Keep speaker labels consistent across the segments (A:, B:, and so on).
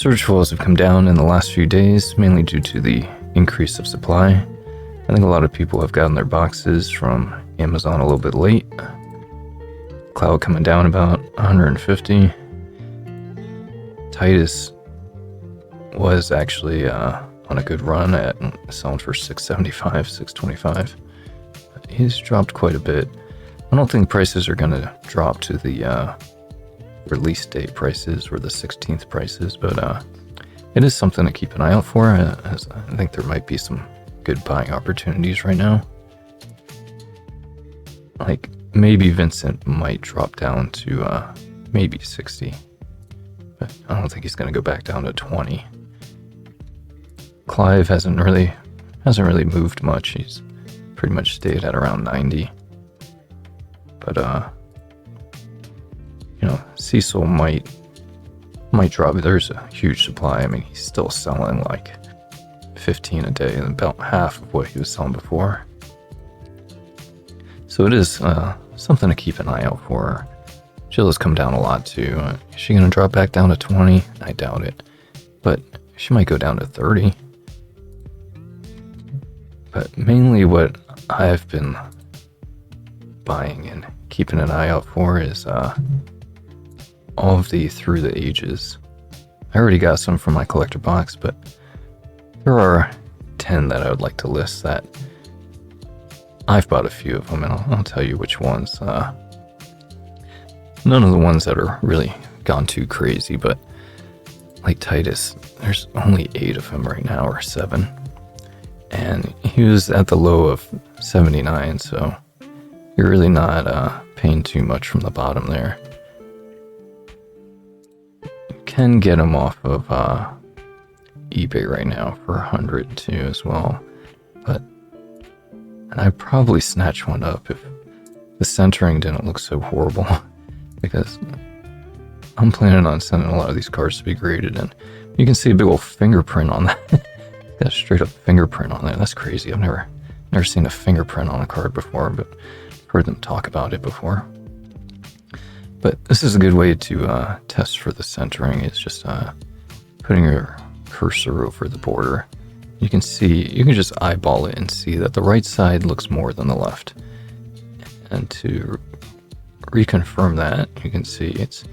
A: Search walls have come down in the last few days, mainly due to the increase of supply. I think a lot of people have gotten their boxes from Amazon a little bit late. Cloud coming down about 150. Titus was actually on a good run at selling for 675, 625. He's dropped quite a bit. I don't think prices are going to drop to the release date prices or the 16th prices, but it is something to keep an eye out for, as I think there might be some good buying opportunities right now. Like, maybe Vincent might drop down to maybe 60, but I don't think he's going to go back down to 20. Clive hasn't really moved much. He's pretty much stayed at around 90. But you know, Cecil might drop. There's a huge supply. I mean, he's still selling like 15 a day, and about half of what he was selling before. So it is something to keep an eye out for. Jill has come down a lot too. Is she going to drop back down to 20? I doubt it. But she might go down to 30. But mainly what I've been buying and keeping an eye out for is all of the Through the Ages. I already got some from my collector box, but there are 10 that I would like to list that I've bought a few of them, and I'll tell you which ones. None of the ones that are really gone too crazy, but like Titus, there's only 8 of him right now, or 7. And he was at the low of 79, so you're really not paying too much from the bottom there. You can get him off of eBay right now for 100 too as well, and I'd probably snatch one up if the centering didn't look so horrible, because I'm planning on sending a lot of these cards to be graded, and you can see a big old fingerprint on that. Got a straight up fingerprint on there. That's crazy. I've never seen a fingerprint on a card before, but I've heard them talk about it before. But this is a good way to test for the centering, is just putting your cursor over the border. You can just eyeball it and see that the right side looks more than the left. And to reconfirm that, you can see it's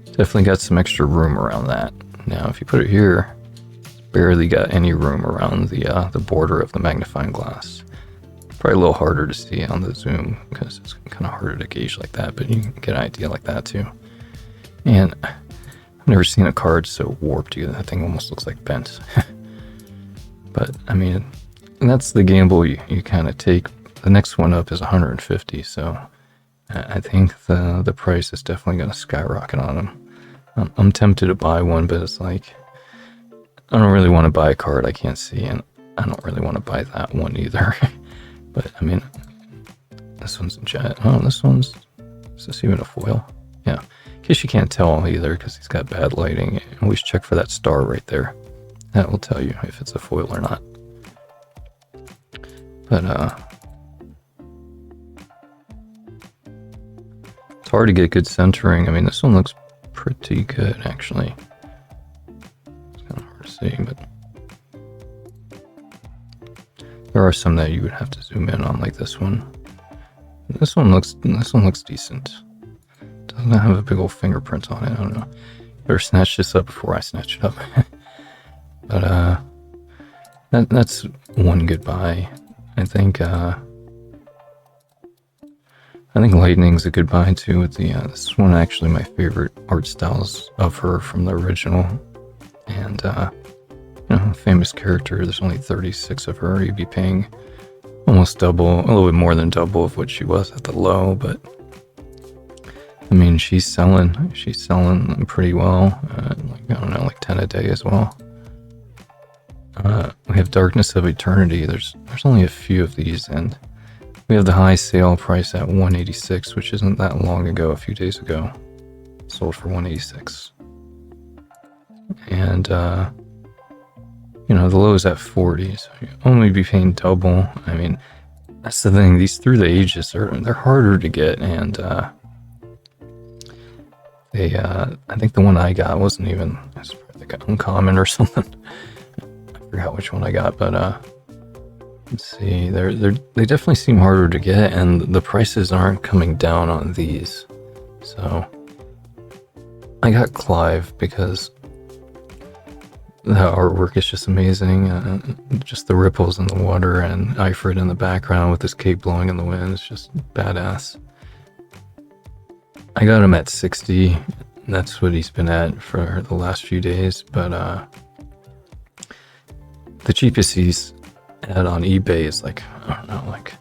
A: definitely got some extra room around that. Now, if you put it here, it's barely got any room around the border of the magnifying glass. Probably a little harder to see on the zoom because it's kind of harder to gauge like that, but you can get an idea like that too. And I've never seen a card so warped either. That thing almost looks like bent. But I mean, that's the gamble you kind of take. The next one up is 150, so I think the price is definitely going to skyrocket on them. I'm tempted to buy one, but it's like, I don't really want to buy a card I can't see, and I don't really want to buy that one either. But I mean, this one's a jet. Oh, is this even a foil? Yeah. In case you can't tell either, because he's got bad lighting, always check for that star right there. That will tell you if it's a foil or not. But it's hard to get good centering. I mean, this one looks pretty good actually. It's kind of hard to see, but there are some that you would have to zoom in on, like this one. This one looks decent. Doesn't have a big old fingerprint on it. I don't know. Better snatch this up before I snatch it up. But that's one good buy. I think Lightning's a good buy too. With the this is one actually my favorite art styles of her from the original, and you know, famous character. There's only 36 of her. You'd be paying almost double, a little bit more than double of what she was at the low, but I mean, she's selling pretty well. Like, I don't know, like 10 a day as well. We have Darkness of Eternity. There's only a few of these, and we have the high sale price at 186, which isn't that long ago. A few days ago, sold for 186, and you know, the low is at 40, so you only be paying double. I mean, that's the thing. These Through the Ages they're harder to get, and I think the one I got wasn't even. I like uncommon or something. I forgot which one I got, but let's see. They definitely seem harder to get, and the prices aren't coming down on these. So I got Clive because the artwork is just amazing. Just the ripples in the water and Ifrit in the background with his cape blowing in the wind. It's just badass. I got him at 60. That's what he's been at for the last few days. But the cheapest he's at on eBay is like, I don't know, like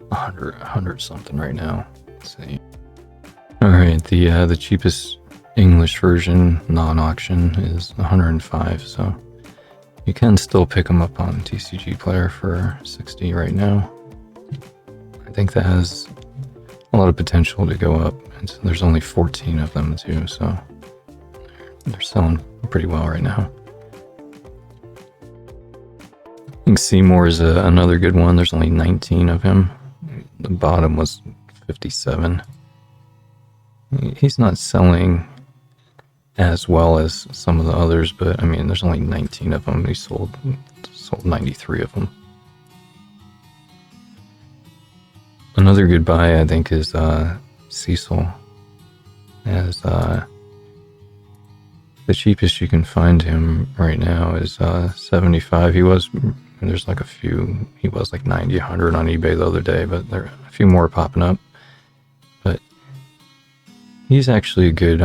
A: 100 something right now. Let's see. All right, the cheapest English version, non-auction, is 105, so you can still pick them up on TCG Player for 60 right now. I think that has a lot of potential to go up, and there's only 14 of them too, so they're selling pretty well right now. I think Seymour is another good one. There's only 19 of him. The bottom was 57. He's not selling as well as some of the others, but I mean, there's only 19 of them. He sold 93 of them. Another good buy, I think, is Cecil. As the cheapest you can find him right now is 75. There's like a few. He was like 90, 100 on eBay the other day, but there are a few more popping up. But he's actually a good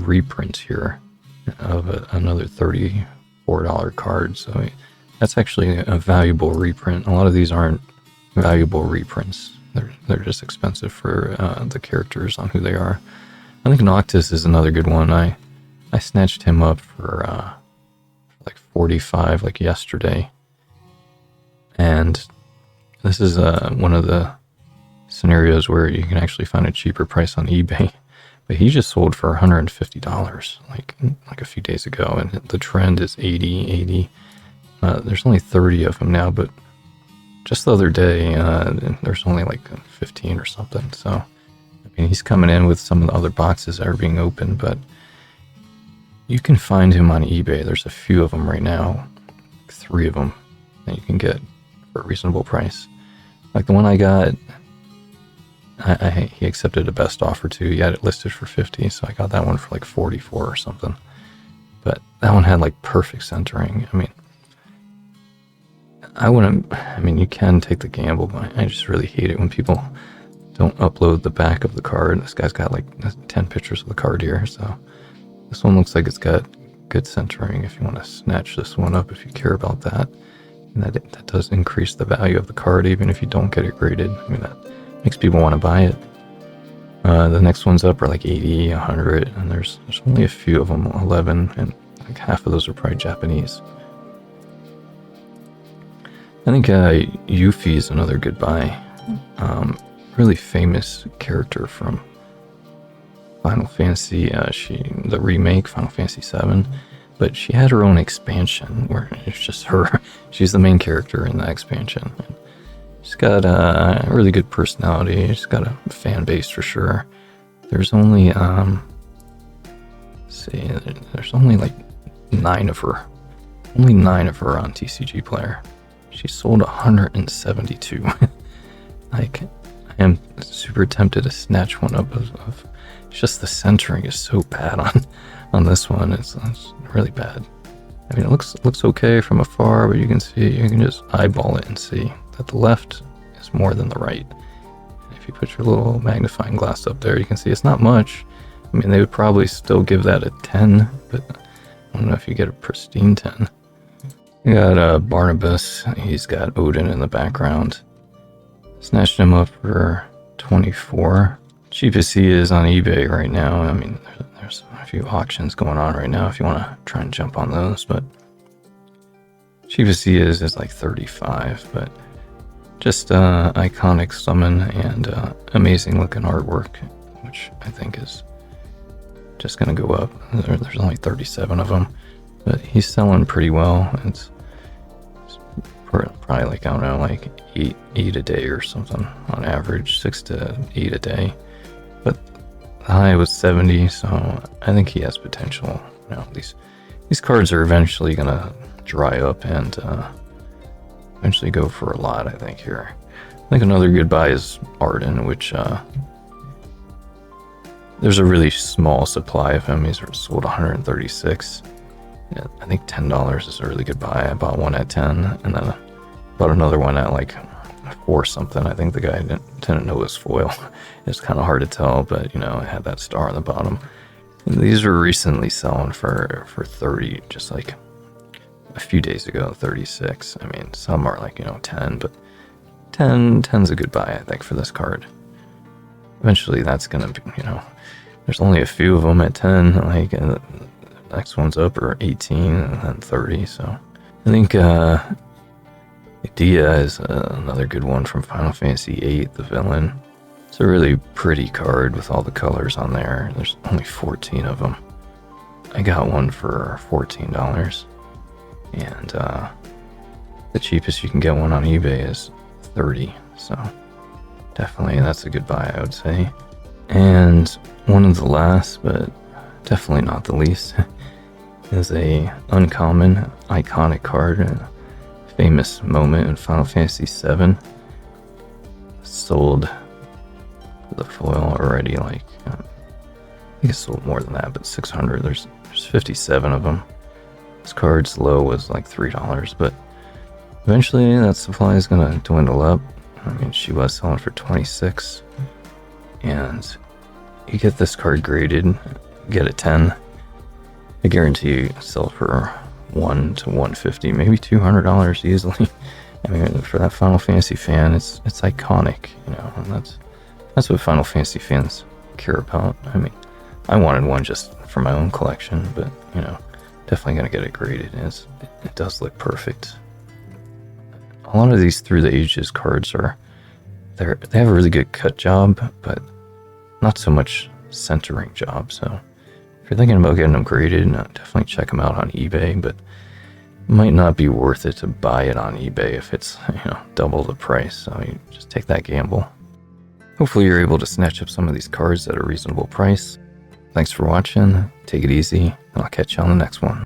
A: reprint here of another $34 card, so that's actually a valuable reprint. A lot of these aren't valuable reprints. They're just expensive for the characters on who they are. I think Noctis is another good one. I snatched him up for like 45 like yesterday, and this is one of the scenarios where you can actually find a cheaper price on eBay. But he just sold for $150 like a few days ago, and the trend is 80. There's only 30 of them now, but just the other day there's only like 15 or something. So I mean, he's coming in with some of the other boxes that are being opened, but you can find him on eBay. There's a few of them right now, 3 of them that you can get for a reasonable price. Like the one I got, he accepted a best offer too. He had it listed for 50, so I got that one for like 44 or something. But that one had like perfect centering. I mean, you can take the gamble, but I just really hate it when people don't upload the back of the card. This guy's got like 10 pictures of the card here, so this one looks like it's got good centering if you want to snatch this one up, if you care about that. And that does increase the value of the card, even if you don't get it graded. I mean, that makes people want to buy it. The next ones up are like 80, 100, and there's only a few of them, 11, and like half of those are probably Japanese. I think Yuffie is another good buy. Really famous character from Final Fantasy, the remake, Final Fantasy VII, but she had her own expansion where it's just her. She's the main character in that expansion. She's got a really good personality. She's got a fan base for sure. There's only, there's only like 9 of her. Only 9 of her on TCG Player. She sold 172. Like, I am super tempted to snatch one up of just the centering is so bad on this one. It's really bad. I mean, it looks okay from afar, but you can just eyeball it and see that the left is more than the right. And if you put your little magnifying glass up there, you can see it's not much. I mean, they would probably still give that a 10, but I don't know if you get a pristine 10. We got Barnabas. He's got Odin in the background. Snatched him up for 24. Cheapest he is on eBay right now. I mean, there's a few auctions going on right now if you want to try and jump on those, but cheapest he is like 35, but just iconic summon and amazing looking artwork, which I think is just going to go up. There's only 37 of them, but he's selling pretty well. It's probably like, I don't know, like 8 a day or something on average, 6 to 8 a day. But the high was 70, so I think he has potential. You know, these cards are eventually gonna dry up and eventually go for a lot, I think, here. I think another good buy is Arden, which there's a really small supply of him. He's sold 136. Yeah, I think $10 is a really good buy. I bought one at 10, and then bought another one at like 4 something. I think the guy didn't know it was foil. It's kind of hard to tell, but you know, it had that star on the bottom. And these were recently selling for 30, just like a few days ago, 36. I mean, some are like, you know, 10, but 10's a good buy, I think, for this card. Eventually that's gonna be, you know, there's only a few of them at 10, like, and the next one's up are 18 and then 30, so I think Idea is another good one from Final Fantasy VIII, the villain. It's a really pretty card with all the colors on there. There's only 14 of them. I got one for $14, and the cheapest you can get one on eBay is 30, so definitely that's a good buy, I would say. And one of the last, but definitely not the least, is a uncommon, iconic card, a famous moment in Final Fantasy VII. Sold the foil already, like, I think it sold more than that, but 600. There's 57 of them. This card's low was like $3, but eventually that supply is gonna dwindle up. I mean, she was selling for 26, and you get this card graded, get a 10. I guarantee you sell for $100 to $150, maybe $200 easily. I mean, for that Final Fantasy fan, it's iconic, you know, and that's what Final Fantasy fans care about. I mean, I wanted one just for my own collection, but you know, definitely gonna get it graded. It does look perfect. A lot of these Through the Ages cards they have a really good cut job, but not so much centering job. So if you're thinking about getting them graded, definitely check them out on eBay, but it might not be worth it to buy it on eBay if it's, you know, double the price. So you just take that gamble. Hopefully you're able to snatch up some of these cards at a reasonable price. Thanks for watching. Take it easy, and I'll catch you on the next one.